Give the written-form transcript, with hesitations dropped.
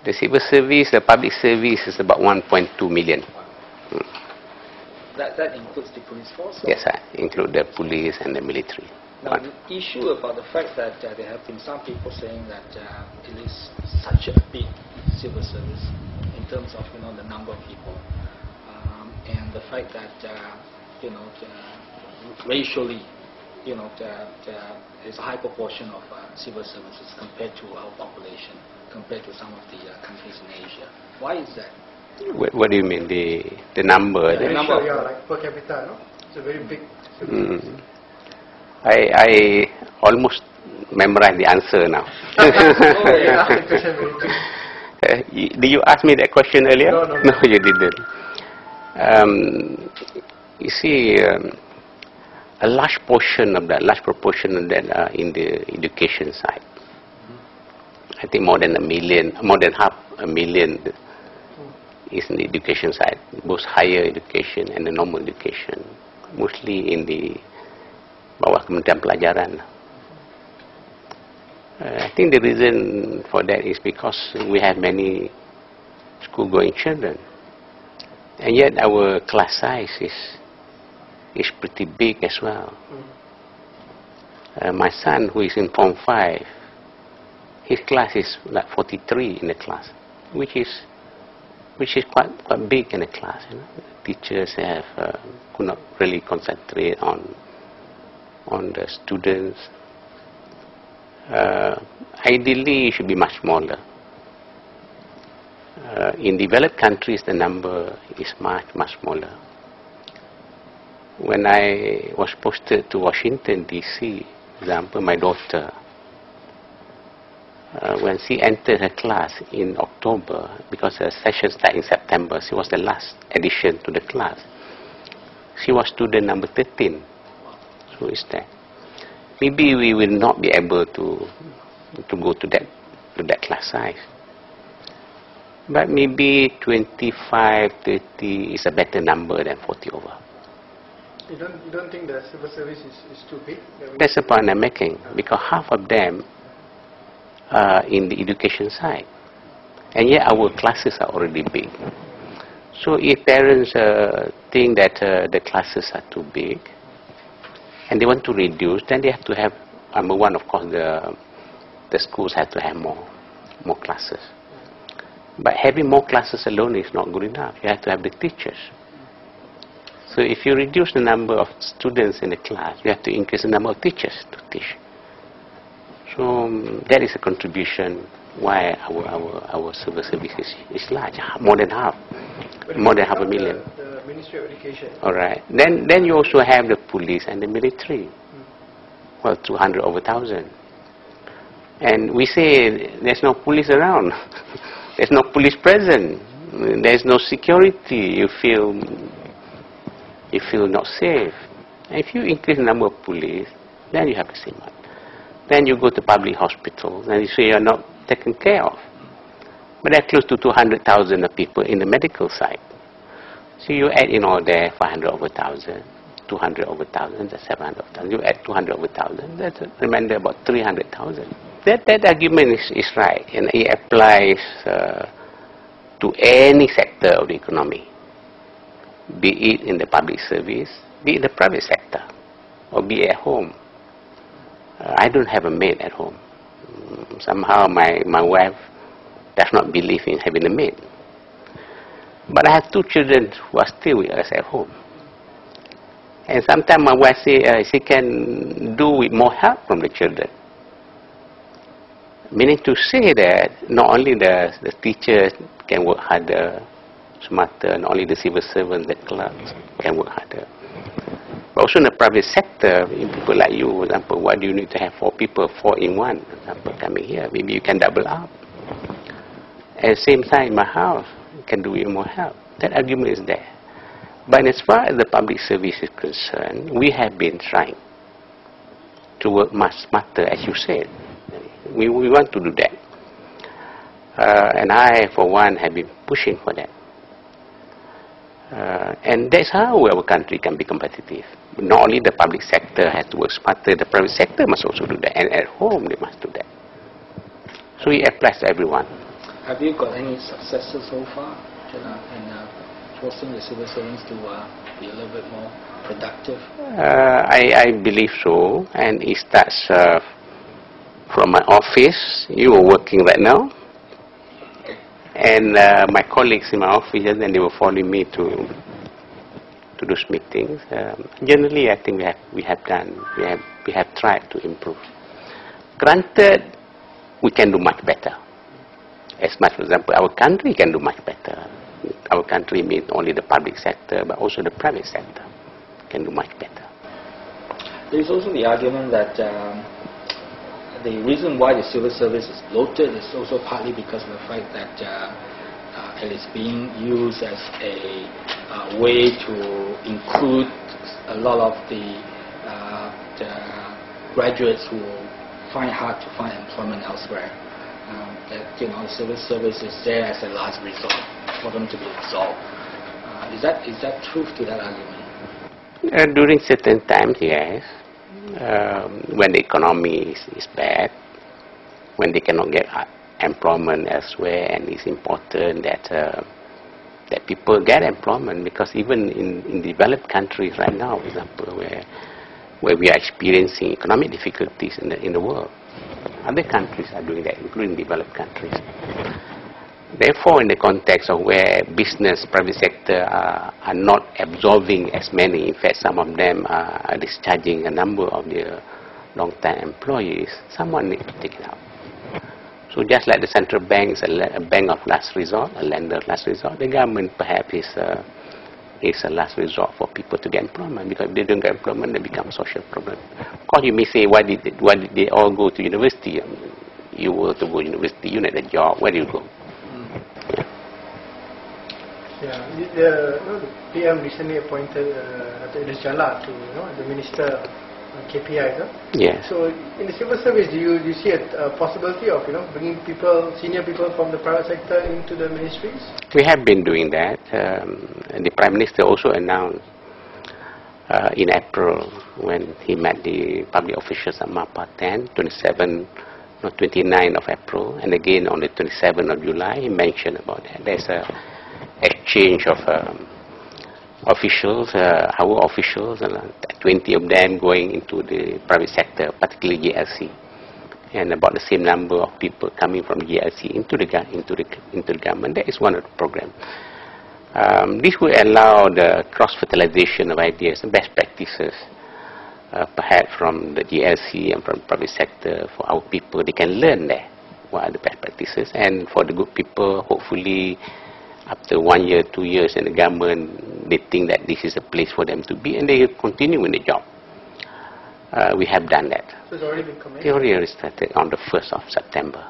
The civil service, the public service is about 1.2 million. That includes the police force? Yes, I include the police and the military. Now, the issue about the fact that there have been some people saying that it is such a big civil service in terms of the number of people, and the fact that racially, there's a high proportion of civil services compared to our population, compared to some of the countries in Asia. Why is that? What do you mean, the number? The number, like per capita, no? It's a very big. I almost memorized the answer now. Did you ask me that question earlier? No, you didn't. You see, a large proportion of that are in the education side. I think more than half a million is in the education side, both higher education and the normal education, mostly in the bawah Kementerian Pelajaran. I think the reason for that is because we have many school-going children, and yet our class size is pretty big as well. My son, who is in Form 5, his class is like 43 in the class, which is quite big in the class. Teachers could not really concentrate on the students. Ideally, it should be much smaller. In developed countries, the number is much smaller. When I was posted to Washington, D.C., for example, my daughter, when she entered her class in October, because the session started in September, she was the last addition to the class. She was student number 13. So is that. Maybe we will not be able to go to that class size. But maybe 25, 30 is a better number than 40 over. You don't think the civil service is too big? That's the point I'm making, because half of them are in the education side, and yet our classes are already big. So if parents think that the classes are too big and they want to reduce, then they have to have, number one, of course, the schools have to have more classes. But having more classes alone is not good enough. You have to have the teachers. So if you reduce the number of students in the class, you have to increase the number of teachers to teach. So that is a contribution why our civil service is large, more than half a million. The Ministry of Education. All right. Then you also have the police and the military. Well, 200 over 1,000. And we say there's no police around. There's no police present. There's no security. You feel not safe. And if you increase the number of police, then you have the same one. Then you go to public hospitals and you say you're not taken care of. But there are close to 200,000 people in the medical side. So you add in all there 500 over 1,000, 200 over 1,000, that's 700 over 1,000. You add 200 over 1,000, that's a remainder about 300,000. That argument is right, and it applies to any sector of the economy, be it in the public service, be it in the private sector, or be it at home. I don't have a maid at home. Somehow my wife does not believe in having a maid. But I have two children who are still with us at home. And sometimes my wife says she can do with more help from the children. Meaning to say that not only the teachers can work harder, smarter, not only the civil servants, the clerks can work harder. But also in the private sector, people like you, for example, why do you need to have 4 people, 4 in 1, for example, coming here? Maybe you can double up. At the same time, in my house, you can do with more help. That argument is there. But as far as the public service is concerned, we have been trying to work much smarter, as you said. We want to do that. And I, for one, have been pushing for that. And that's how our country can be competitive. Not only the public sector has to work smarter, the private sector must also do that. And at home, they must do that. So it applies to everyone. Have you got any successes so far in forcing the civil servants to be a little bit more productive? I believe so, and it starts from my office. You are working right now, and my colleagues in my office, and then they were following me to those meetings. Generally, I think we have tried to improve. Granted, we can do much better. As much, for example, our country can do much better. Our country means only the public sector, but also the private sector can do much better. There is also the argument that the reason why the civil service is bloated is also partly because of the fact that it is being used as a way to include a lot of the graduates who find hard to find employment elsewhere. That the civil service is there as a last resort for them to be absorbed. Is that truth to that argument? During certain times, yes. When the economy is bad, when they cannot get employment elsewhere, and it's important that that people get employment, because even in developed countries right now, for example, where we are experiencing economic difficulties in the world, other countries are doing that, including developed countries. Therefore, in the context of where business, private sector are not absorbing as many, in fact, some of them are discharging a number of their long-time employees, someone needs to take it out. So just like the central bank is a bank of last resort, a lender of last resort, the government perhaps is a last resort for people to get employment, because if they don't get employment, they become a social problem. Of course, you may say, why did they all go to university? You were to go to university, you need a job, where do you go? Yeah, the PM recently appointed Dr. Jala to the Minister KPI. Yes. So in the civil service, do you see a possibility of bringing people, senior people from the private sector into the ministries? We have been doing that. And the Prime Minister also announced in April, when he met the public officials at MAPA 10, 29 of April, and again on the 27th of July, he mentioned about that. There's a exchange of officials, our officials, 20 of them going into the private sector, particularly GLC, and about the same number of people coming from GLC into the government. That is one of the programs. This will allow the cross-fertilization of ideas and best practices, perhaps from the GLC and from the private sector. For our people, they can learn there what are the best practices, and for the good people, hopefully after 1 year, 2 years in the government, they think that this is a place for them to be, and they continue in the job. We have done that. So it's already been commenced? It already started on the 1st of September.